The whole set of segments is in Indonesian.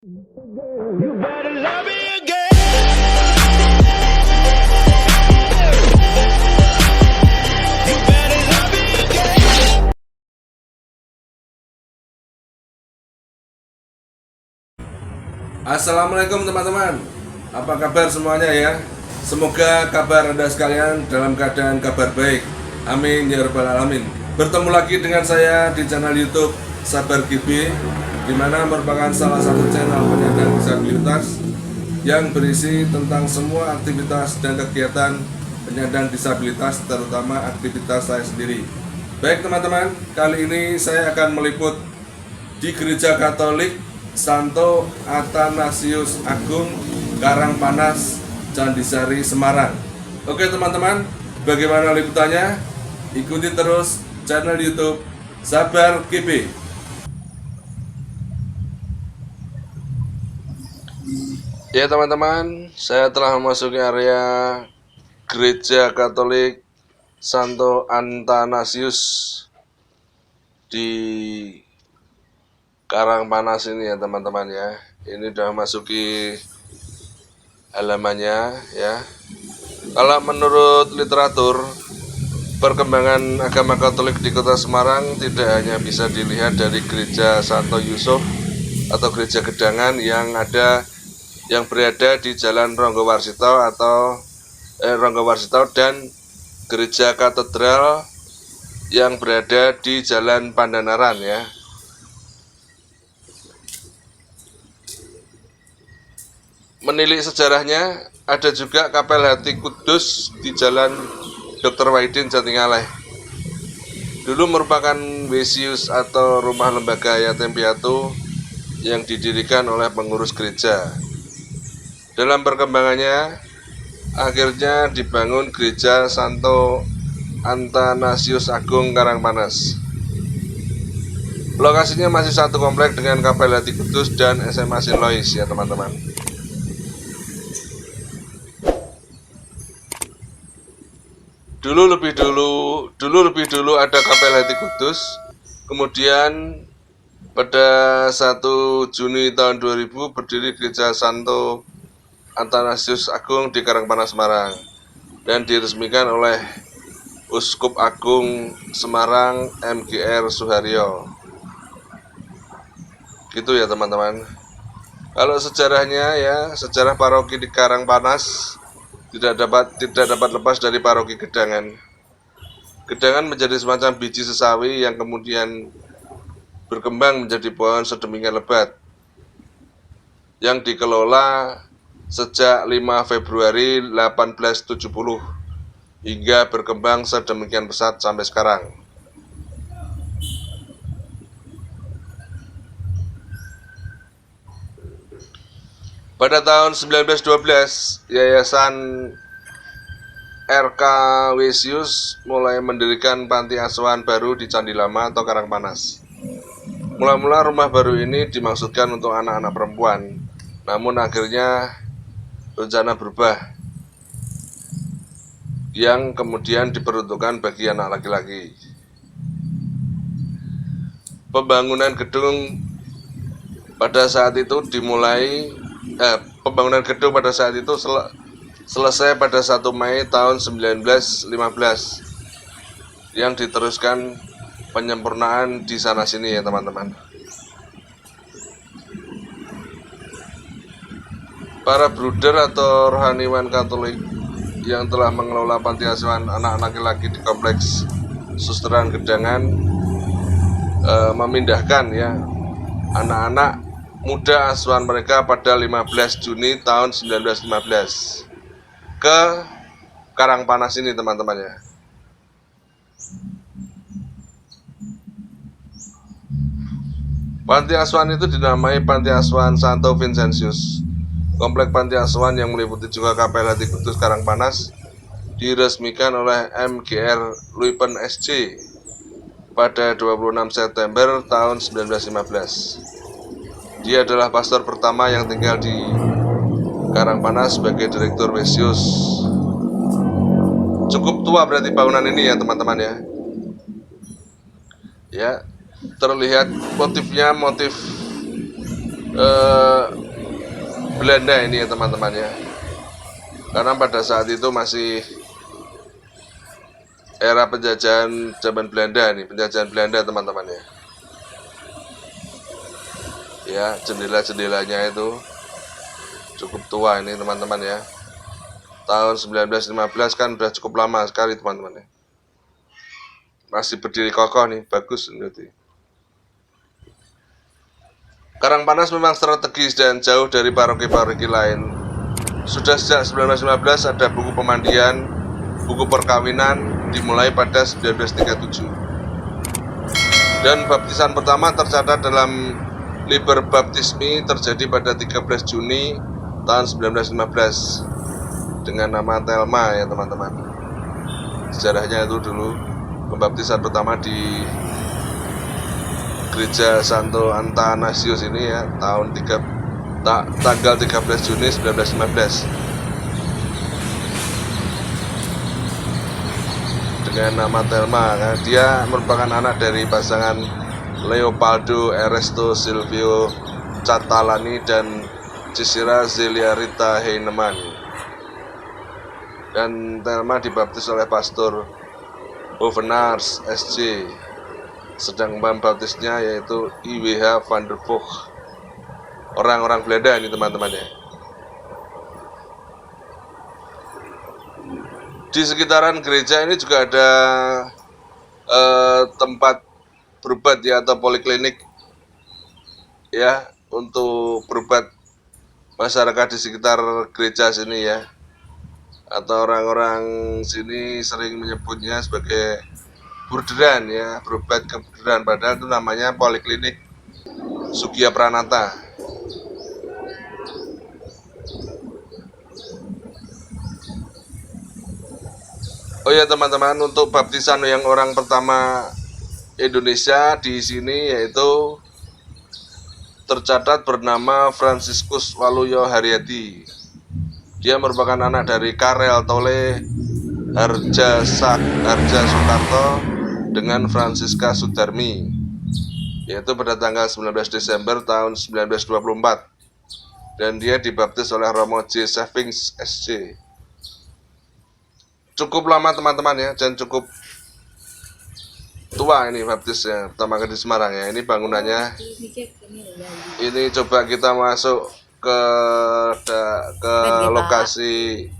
You better love me again. You better love me again. Assalamualaikum teman-teman. Apa kabar semuanya ya? Semoga kabar Anda sekalian dalam keadaan kabar baik. Amin ya rabbal alamin. Bertemu lagi dengan saya di channel YouTube Sabar GB, di mana merupakan salah satu channel penyandang disabilitas yang berisi tentang semua aktivitas dan kegiatan penyandang disabilitas, terutama aktivitas saya sendiri. Baik teman-teman, kali ini saya akan meliput di Gereja Katolik Santo Athanasius Agung, Karangpanas, Candisari, Semarang. Oke teman-teman, bagaimana liputannya? Ikuti terus channel YouTube Sabar GB. Ya teman-teman, saya telah memasuki area Gereja Katolik Santo Athanasius di Karangpanas ini ya teman-teman ya. Ini sudah memasuki halamannya ya. Kalau menurut literatur, perkembangan agama Katolik di Kota Semarang tidak hanya bisa dilihat dari Gereja Santo Yusuf atau Gereja Gedangan yang berada di Jalan Ronggowarsito dan Gereja Katedral yang berada di Jalan Pandanaran ya. Menilik sejarahnya, ada juga Kapel Hati Kudus di Jalan Dr. Wahidin Jatingaleh. Dulu merupakan Wesius atau rumah lembaga yatim piatu yang didirikan oleh pengurus gereja. Dalam perkembangannya, akhirnya dibangun Gereja Santo Athanasius Agung Karangpanas. Lokasinya masih satu komplek dengan Kapel Hati Kudus dan SMA St. Lois ya teman-teman. Dulu lebih dulu ada Kapel Hati Kudus. Kemudian pada 1 Juni tahun 2000 berdiri Gereja Santo Athanasius Agung di Karangpanas, Semarang, dan diresmikan oleh Uskup Agung Semarang MGR Suharyo. Gitu ya teman-teman. Kalau sejarahnya ya, sejarah paroki di Karangpanas tidak dapat lepas dari paroki Gedangan. Gedangan menjadi semacam biji sesawi yang kemudian berkembang menjadi pohon sedemikian lebat yang dikelola sejak 5 Februari 1870 hingga berkembang sedemikian pesat sampai sekarang. Pada tahun 1912, Yayasan RK Wesius mulai mendirikan panti asuhan baru di Candi Lama atau Karangpanas. Mula-mula rumah baru ini dimaksudkan untuk anak-anak perempuan, namun akhirnya rencana berubah yang kemudian diperuntukkan bagi anak laki-laki. Pembangunan gedung pada saat itu selesai pada 1 Mei tahun 1915 yang diteruskan penyempurnaan di sana sini ya teman-teman. Para bruder atau rohaniwan Katolik yang telah mengelola panti asuhan anak-anak laki-laki di kompleks Susteran Gedangan memindahkan ya anak-anak muda asuhan mereka pada 15 Juni tahun 1915 ke Karangpanas ini teman-teman ya. Panti asuhan itu dinamai Panti Asuhan Santo Vincentius. Komplek panti asuhan yang meliputi juga Kapel Hati Kudus Karangpanas diresmikan oleh MGR Luipen SC pada 26 September tahun 1915. Dia adalah pastor pertama yang tinggal di Karangpanas sebagai direktur Wesius. Cukup tua berarti bangunan ini ya teman-teman ya. Ya, terlihat motifnya motif eh, Belanda ini ya teman-teman ya. Karena pada saat itu masih era penjajahan zaman Belanda nih, penjajahan Belanda teman-teman ya. Ya, jendela-jendelanya itu cukup tua ini teman-teman ya. Tahun 1915 kan udah cukup lama sekali teman-teman ya. Masih berdiri kokoh nih, bagus berarti. Karangpanas memang strategis dan jauh dari paroki-paroki lain. Sudah sejak 1915 ada buku pemandian, buku perkawinan dimulai pada 1937. Dan baptisan pertama tercatat dalam Liber Baptismi terjadi pada 13 Juni tahun 1915 dengan nama Thelma ya teman-teman. Sejarahnya itu dulu pembaptisan pertama di Gereja Santo Athanasius ini ya tanggal 13 Juni 1915 dengan nama Thelma ya. Dia merupakan anak dari pasangan Leopoldo Ernesto Silvio Catalani dan Cisira Zelia Rita Heinemann. Dan Thelma dibaptis oleh pastor Hovenaars SC, sedang pembaptisnya yaitu IWH van der Vogt. Orang-orang Belanda ini teman-teman ya. Di sekitaran gereja ini juga ada tempat berobat ya atau poliklinik ya untuk berobat masyarakat di sekitar gereja sini ya. Atau orang-orang sini sering menyebutnya sebagai burderan ya, berobat ke burderan, padahal itu namanya Poliklinik Sugia Pranata. Oh ya teman-teman, untuk baptisan yang orang pertama Indonesia di sini yaitu tercatat bernama Franciscus Waluyo Haryadi. Dia merupakan anak dari Karel Tole Harja Soekarto dengan Francisca Sudarmi, yaitu pada tanggal 19 Desember tahun 1924, dan dia dibaptis oleh Romo J. Savings SC. Cukup lama teman-teman ya, dan cukup tua ini baptisnya, pertama kali di Semarang ya. Ini bangunannya, ini coba kita masuk ke lokasi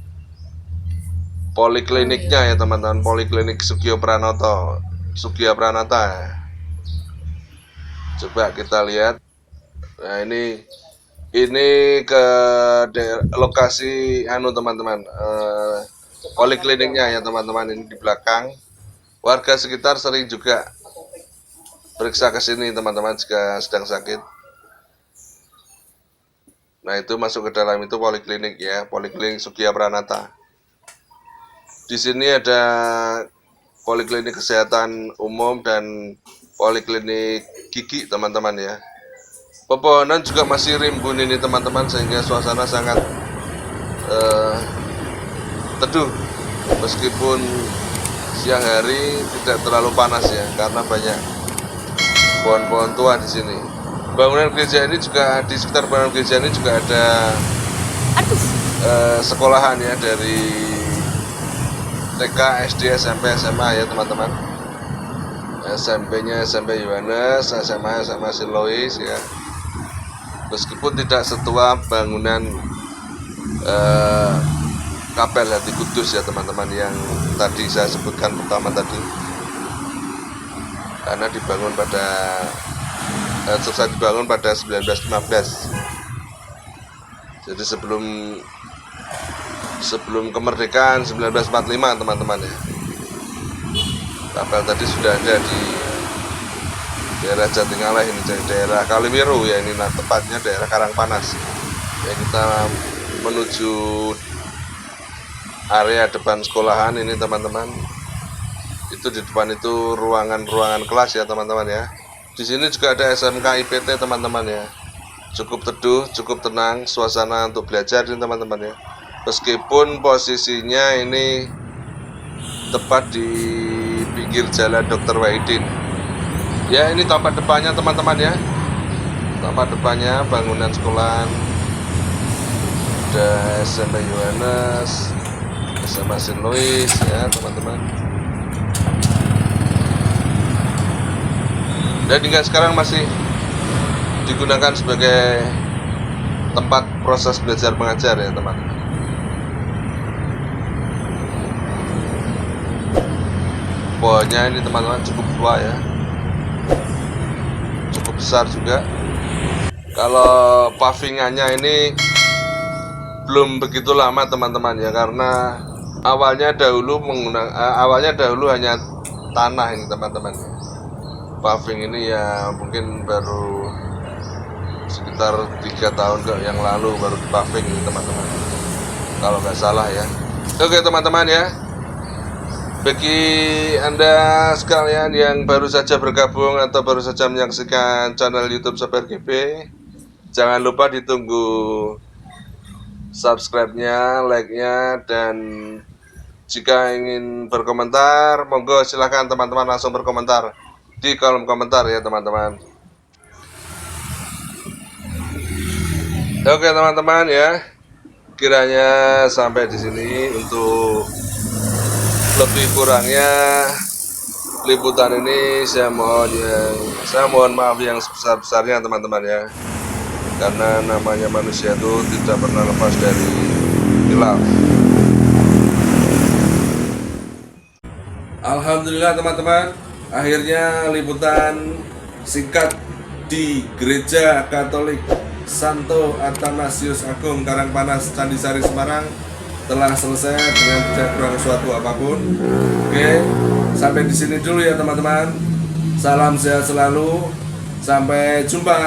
polikliniknya ya teman-teman, Poliklinik Sugia Pranata. Coba kita lihat. Nah ini ke lokasi teman-teman, polikliniknya ya teman-teman. Ini di belakang. Warga sekitar sering juga periksa ke sini teman-teman jika sedang sakit. Nah itu masuk ke dalam itu poliklinik ya, Poliklinik Sugia Pranata. Di sini ada poliklinik kesehatan umum dan poliklinik gigi teman-teman ya. Pepohonan juga masih rimbun ini teman-teman, sehingga suasana sangat teduh meskipun siang hari tidak terlalu panas ya, karena banyak pohon-pohon tua di sini. Bangunan gereja ini juga, di sekitar bangunan gereja ini juga ada sekolahan ya, dari TK, SD, SMP, SMA ya teman-teman. SMP-nya SMP Yohanes, SMA Silois ya. Meskipun tidak setua bangunan Kapel Hati Kudus ya teman-teman, yang tadi saya sebutkan pertama tadi, karena dibangun pada selesai dibangun pada 1915. Jadi sebelum kemerdekaan 1945 teman-teman ya. Kapel tadi sudah ada di daerah Jatingaleh ini, daerah Kaliwiru ya, ini tepatnya daerah Karangpanas ya. Kita menuju area depan sekolahan ini teman-teman. Itu di depan itu ruangan kelas ya teman-teman ya. Di sini juga ada SMK IPT teman-teman ya. Cukup teduh, cukup tenang suasana untuk belajar ini teman-teman ya. Meskipun posisinya ini tepat di pinggir jalan Dr. Wahidin. Ya ini tampak depannya teman-teman ya. Tampak depannya bangunan sekolahan, ada SMP Yohanes, SMA Saint Louis ya teman-teman. Dan hingga sekarang masih digunakan sebagai tempat proses belajar mengajar ya teman-teman. Pohonnya ini teman-teman cukup tua ya, cukup besar juga. Kalau pavingannya ini belum begitu lama teman-teman ya, karena awalnya dahulu hanya tanah ini teman-teman. Paving ini ya mungkin baru sekitar 3 tahun yang lalu baru dipaving ini teman-teman, kalau nggak salah ya. Oke teman-teman ya, bagi Anda sekalian yang baru saja bergabung atau baru saja menyaksikan channel YouTube Sabar GB, jangan lupa ditunggu subscribe-nya, like-nya, dan jika ingin berkomentar, monggo silahkan teman-teman langsung berkomentar di kolom komentar ya teman-teman. Oke teman-teman ya, kiranya sampai di sini. Untuk lebih kurangnya liputan ini saya mohon maaf yang sebesar-besarnya teman-teman ya, karena namanya manusia itu tidak pernah lepas dari khilaf. Alhamdulillah teman-teman, akhirnya liputan singkat di Gereja Katolik Santo Athanasius Agung Karangpanas Candi Sari Semarang telah selesai dengan tidak kurang suatu apapun. Oke, sampai di sini dulu ya teman-teman. Salam sehat selalu, sampai jumpa.